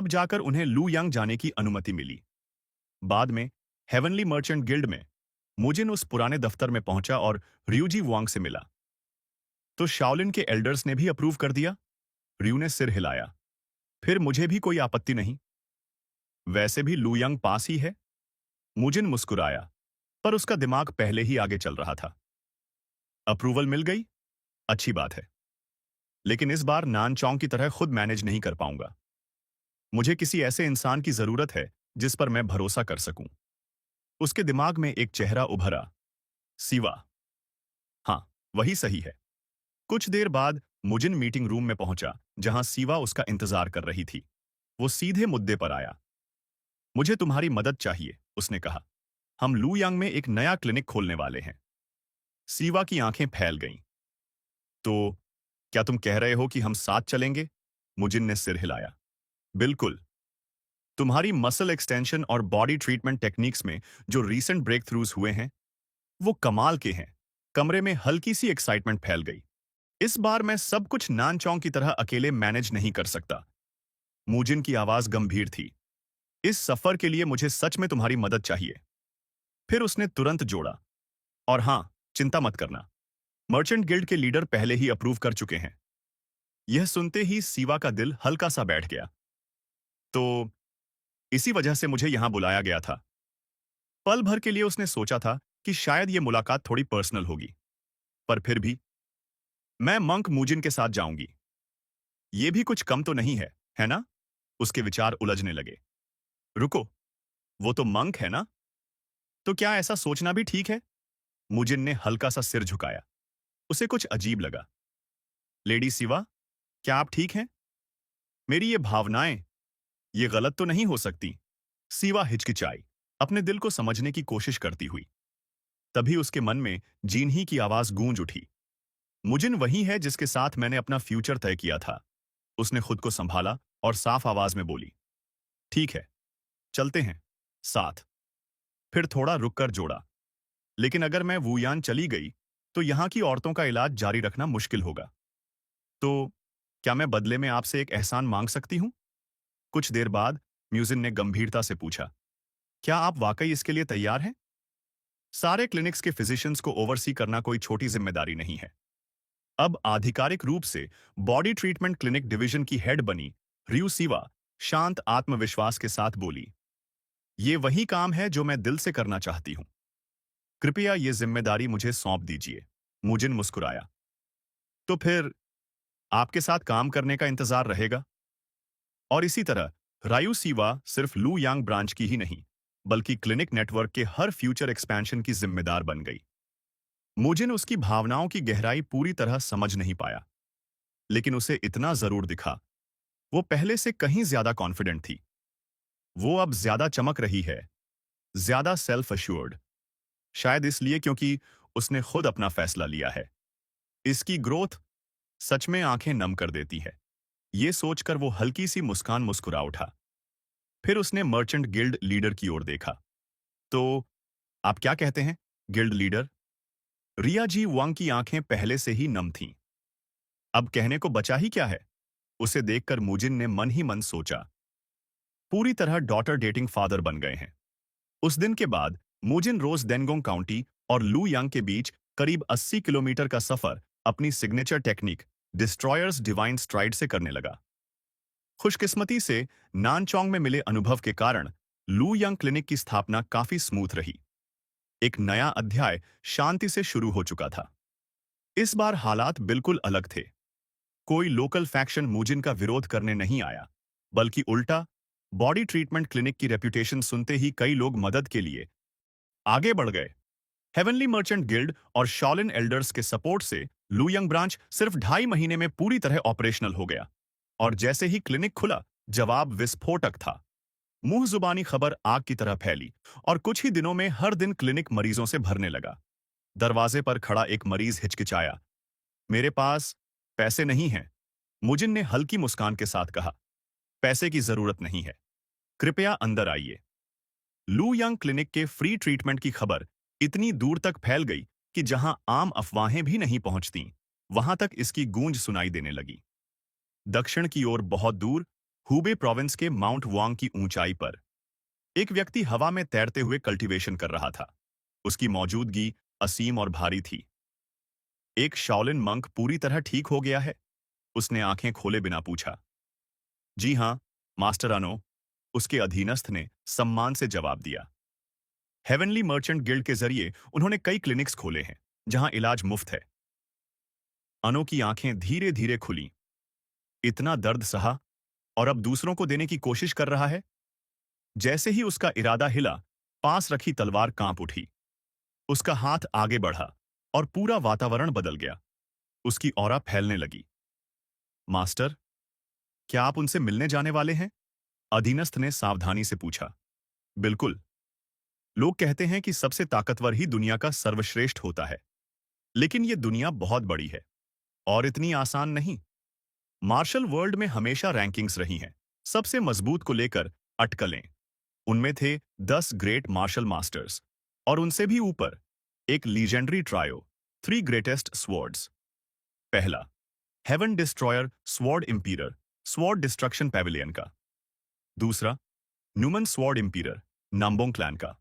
तब जाकर उन्हें लू यांग जाने की अनुमति मिली। बाद में हेवनली मर्चेंट गिल्ड में मुजिन उस पुराने दफ्तर में पहुंचा और रियूजी वांग से मिला। तो शाओलिन के एल्डर्स ने भी अप्रूव कर दिया? रियू ने सिर हिलाया। फिर मुझे भी कोई आपत्ति नहीं। वैसे भी लू यांग पास ही है। मुजिन मुस्कुराया, पर उसका दिमाग पहले ही आगे चल रहा था। अप्रूवल मिल गई? अच्छी बात है। लेकिन इस बार नानचौंग की तरह खुद मैनेज नहीं कर पाऊंगा। मुझे किसी ऐसे इंसान की जरूरत है जिस पर मैं भरोसा कर सकूं। उसके दिमाग में एक चेहरा उभरा। सिवा। हाँ, वही सही है। कुछ देर बाद मुजिन मीटिंग रूम में पहुंचा, जहां सीवा उसका इंतजार कर रही थी। वो सीधे मुद्दे पर आया। मुझे तुम्हारी मदद चाहिए, उसने कहा। हम लू यांग में एक नया क्लिनिक खोलने वाले हैं। सीवा की आंखें फैल गईं। तो क्या तुम कह रहे हो कि हम साथ चलेंगे? मुजिन ने सिर हिलाया। बिल्कुल। तुम्हारी मसल एक्सटेंशन और बॉडी ट्रीटमेंट टेक्निक्स में जो रीसेंट ब्रेक थ्रूज हुए हैं, वो कमाल के हैं। कमरे में हल्की सी एक्साइटमेंट फैल गई। इस बार मैं सब कुछ नानचौंग की तरह अकेले मैनेज नहीं कर सकता। मुजिन की आवाज गंभीर थी। इस सफर के लिए मुझे सच में तुम्हारी मदद चाहिए। फिर उसने तुरंत जोड़ा, और हां, चिंता मत करना। मर्चेंट गिल्ड के लीडर पहले ही अप्रूव कर चुके हैं। यह सुनते ही सीवा का दिल हल्का सा बैठ गया। तो इसी वजह से मुझे यहां बुलाया गया था। पल भर के लिए उसने सोचा था कि शायद यह मुलाकात थोड़ी पर्सनल होगी, पर फिर भी। मैं मंक मुजिन के साथ जाऊंगी। ये भी कुछ कम तो नहीं है ना? उसके विचार उलझने लगे। रुको, वो तो मंक है ना? तो क्या ऐसा सोचना भी ठीक है? मुजिन ने हल्का सा सिर झुकाया। उसे कुछ अजीब लगा। लेडी सिवा, क्या आप ठीक हैं? मेरी ये भावनाएं, ये गलत तो नहीं हो सकती? सिवा हिचकिचाई, अपने दिल को समझने की कोशिश करती हुई। तभी उसके मन में जीन ही की आवाज गूंज उठी। मुजिन वही है जिसके साथ मैंने अपना फ्यूचर तय किया था। उसने खुद को संभाला और साफ आवाज में बोली, ठीक है, चलते हैं साथ। फिर थोड़ा रुककर जोड़ा, लेकिन अगर मैं वुयान चली गई तो यहां की औरतों का इलाज जारी रखना मुश्किल होगा। तो क्या मैं बदले में आपसे एक एहसान मांग सकती हूं? कुछ देर बाद म्यूजिन ने गंभीरता से पूछा, क्या आप वाकई इसके लिए तैयार हैं? सारे क्लिनिक्स के फिजिशियंस को ओवरसी करना कोई छोटी जिम्मेदारी नहीं है। अब आधिकारिक रूप से बॉडी ट्रीटमेंट क्लिनिक डिवीजन की हेड बनी रियू सीवा शांत आत्मविश्वास के साथ बोली, ये वही काम है जो मैं दिल से करना चाहती हूं। कृपया ये जिम्मेदारी मुझे सौंप दीजिए। मुजिन मुस्कुराया। तो फिर आपके साथ काम करने का इंतजार रहेगा। और इसी तरह रायू सीवा सिर्फ लू यांग ब्रांच की ही नहीं, बल्कि क्लिनिक नेटवर्क के हर फ्यूचर एक्सपेंशन की जिम्मेदार बन गई। मुजिन उसकी भावनाओं की गहराई पूरी तरह समझ नहीं पाया, लेकिन उसे इतना जरूर दिखा, वो पहले से कहीं ज्यादा कॉन्फिडेंट थी। वो अब ज्यादा चमक रही है, ज्यादा सेल्फ अश्योर्ड। शायद इसलिए क्योंकि उसने खुद अपना फैसला लिया है। इसकी ग्रोथ सच में आंखें नम कर देती है। ये सोचकर वो हल्की सी मुस्कान मुस्कुरा उठा। फिर उसने मर्चेंट गिल्ड लीडर की ओर देखा। तो आप क्या कहते हैं, गिल्ड लीडर? रिया जी वांग की आंखें पहले से ही नम थीं। अब कहने को बचा ही क्या है? उसे देखकर मुजिन ने मन ही मन सोचा, पूरी तरह डॉटर डेटिंग फादर बन गए हैं। उस दिन के बाद मुजिन रोज डेंगोंग काउंटी और लू यांग के बीच करीब 80 किलोमीटर का सफर अपनी signature technique destroyers divine STRIDE से करने लगा। खुशकिस्मती से नानचौंग में मिले अनुभव के कारण लू यांग क्लिनिक की स्थापना काफी स्मूथ रही। एक नया अध्याय शांति से शुरू हो चुका था। इस बार हालात बिल्कुल अलग थे। कोई लोकल फैक्शन मुजिन का विरोध करने नहीं आया, बल्कि उल्टा, बॉडी ट्रीटमेंट क्लिनिक की रेप्यूटेशन सुनते ही कई लोग मदद के लिए आगे बढ़ गए। हेवनली मर्चेंट गिल्ड और शॉलिन एल्डर्स के सपोर्ट से लुयंग ब्रांच सिर्फ 2.5 महीने में पूरी तरह ऑपरेशनल हो गया। और जैसे ही क्लिनिक खुला, जवाब विस्फोटक था। मुंह जुबानी खबर आग की तरह फैली, और कुछ ही दिनों में हर दिन क्लिनिक मरीजों से भरने लगा। दरवाजे पर खड़ा एक मरीज हिचकिचाया। मेरे पास पैसे नहीं हैं, मुजिन ने हल्की मुस्कान के साथ कहा। पैसे की जरूरत नहीं है, कृपया अंदर आइए। लू यांग क्लिनिक के फ्री ट्रीटमेंट की खबर इतनी दूर तक फैल गई कि जहां आम अफवाहें भी नहीं पहुंचती, वहां तक इसकी गूंज सुनाई देने लगी। दक्षिण की ओर बहुत दूर हुबे प्रोविंस के माउंट वांग की ऊंचाई पर एक व्यक्ति हवा में तैरते हुए कल्टीवेशन कर रहा था। उसकी मौजूदगी असीम और भारी थी। एक शाओलिन मंक पूरी तरह ठीक हो गया है? उसने आंखें खोले बिना पूछा। जी हां, मास्टर अनो, उसके अधीनस्थ ने सम्मान से जवाब दिया। हेवनली मर्चेंट गिल्ड के जरिए उन्होंने कई क्लिनिक्स खोले हैं जहां इलाज मुफ्त है। अनो की आंखें धीरे धीरे खुलीं। इतना दर्द सहा और अब दूसरों को देने की कोशिश कर रहा है। जैसे ही उसका इरादा हिला, पास रखी तलवार कांप उठी। उसका हाथ आगे बढ़ा और पूरा वातावरण बदल गया। उसकी ऑरा फैलने लगी। मास्टर, क्या आप उनसे मिलने जाने वाले हैं? अधीनस्थ ने सावधानी से पूछा। बिल्कुल। लोग कहते हैं कि सबसे ताकतवर ही दुनिया का सर्वश्रेष्ठ होता है, लेकिन यह दुनिया बहुत बड़ी है और इतनी आसान नहीं। मार्शल वर्ल्ड में हमेशा रैंकिंग्स रही हैं, सबसे मजबूत को लेकर अटकलें। उनमें थे 10 ग्रेट मार्शल मास्टर्स और उनसे भी ऊपर एक लीजेंडरी ट्रायो, 3 ग्रेटेस्ट स्वॉर्ड्स। पहला, heaven destroyer sword imperial, sword destruction pavilion का। दूसरा, न्यूमन स्वॉर्ड इंपीरियर, नाम्बोंग क्लैन का।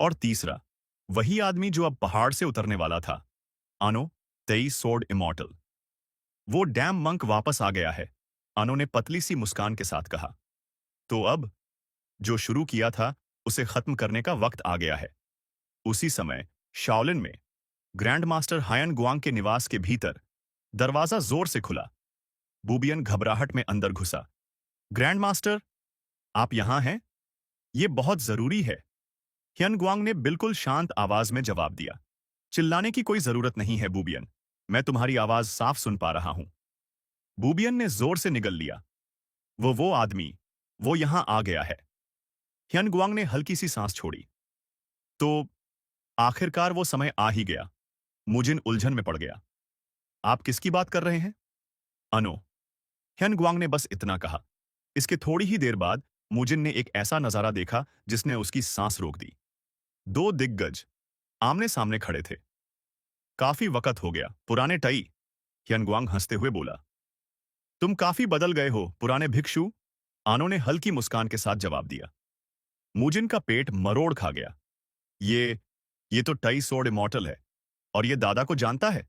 और तीसरा, वही आदमी जो अब पहाड़ से उतरने वाला था, आनो, 23 स्वॉर्ड इमॉर्टल। वो डैम मंक वापस आ गया है, आनो ने पतली सी मुस्कान के साथ कहा। तो अब जो शुरू किया था उसे खत्म करने का वक्त आ गया है। उसी समय शाओलिन में ग्रैंड मास्टर हायन गुआंग के निवास के भीतर दरवाजा जोर से खुला। बूबियन घबराहट में अंदर घुसा। ग्रैंड मास्टर, आप यहां हैं? यह बहुत जरूरी है। हियन गुआंग ने बिल्कुल शांत आवाज में जवाब दिया। चिल्लाने की कोई जरूरत नहीं है बूबियन, मैं तुम्हारी आवाज साफ सुन पा रहा हूं। बूबियन ने जोर से निगल लिया। वो आदमी, वो यहां आ गया है। हियन गुआंग ने हल्की सी सांस छोड़ी। तो आखिरकार वो समय आ ही गया। मुजिन उलझन में पड़ गया। आप किसकी बात कर रहे हैं? अनो, हियन गुआंग ने बस इतना कहा। इसके थोड़ी ही देर बाद मुजिन ने एक ऐसा नजारा देखा जिसने उसकी सांस रोक दी। 2 दिग्गज आमने सामने खड़े थे। काफी वक्त हो गया पुराने टई, हियन गुआंग हंसते हुए बोला। तुम काफी बदल गए हो पुराने भिक्षु, आनो ने हल्की मुस्कान के साथ जवाब दिया। मुजिन का पेट मरोड़ खा गया। ये तो टई सोड इमॉर्टल है और ये दादा को जानता है।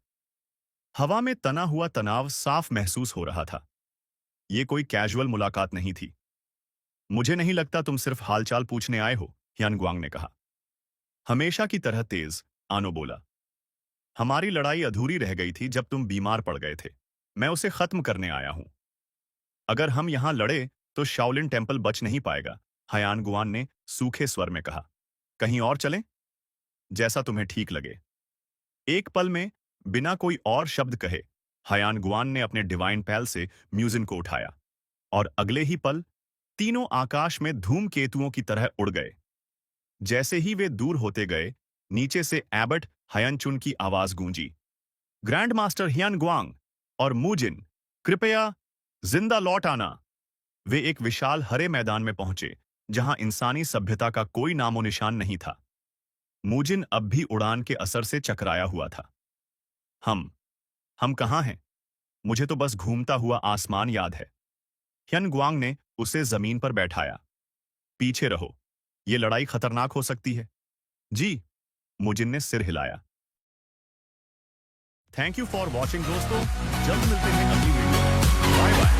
हवा में तना हुआ तनाव साफ महसूस हो रहा था। ये कोई कैजुअल मुलाकात नहीं थी। मुझे नहीं लगता तुम सिर्फ हालचाल पूछने आए हो, हियन गुआंग ने कहा। हमेशा की तरह तेज, आनो बोला। हमारी लड़ाई अधूरी रह गई थी जब तुम बीमार पड़ गए थे। मैं उसे खत्म करने आया हूं। अगर हम यहां लड़े तो शाओलिन टेम्पल बच नहीं पाएगा, हयान गुआन ने सूखे स्वर में कहा। कहीं और चलें? जैसा तुम्हें ठीक लगे। एक पल में, बिना कोई और शब्द कहे, हयान गुआन ने अपने डिवाइन पैल से म्यूजिन को उठाया और अगले ही पल तीनों आकाश में धूमकेतुओं की तरह उड़ गए। जैसे ही वे दूर होते गए, नीचे से एबट हयनचुन की आवाज गूंजी। ग्रैंड मास्टर हियन गुआंग और मूजिन, कृपया जिंदा लौट आना। वे एक विशाल हरे मैदान में पहुंचे जहां इंसानी सभ्यता का कोई नामो निशान नहीं था। मूजिन अब भी उड़ान के असर से चकराया हुआ था। हम कहां हैं? मुझे तो बस घूमता हुआ आसमान याद है। हियन गुआंग ने उसे जमीन पर बैठाया। पीछे रहो, यह लड़ाई खतरनाक हो सकती है। जी, मुजिन ने सिर हिलाया। थैंक यू फॉर वॉचिंग दोस्तों, जल्द मिलते हैं अगली वीडियो में। Bye bye.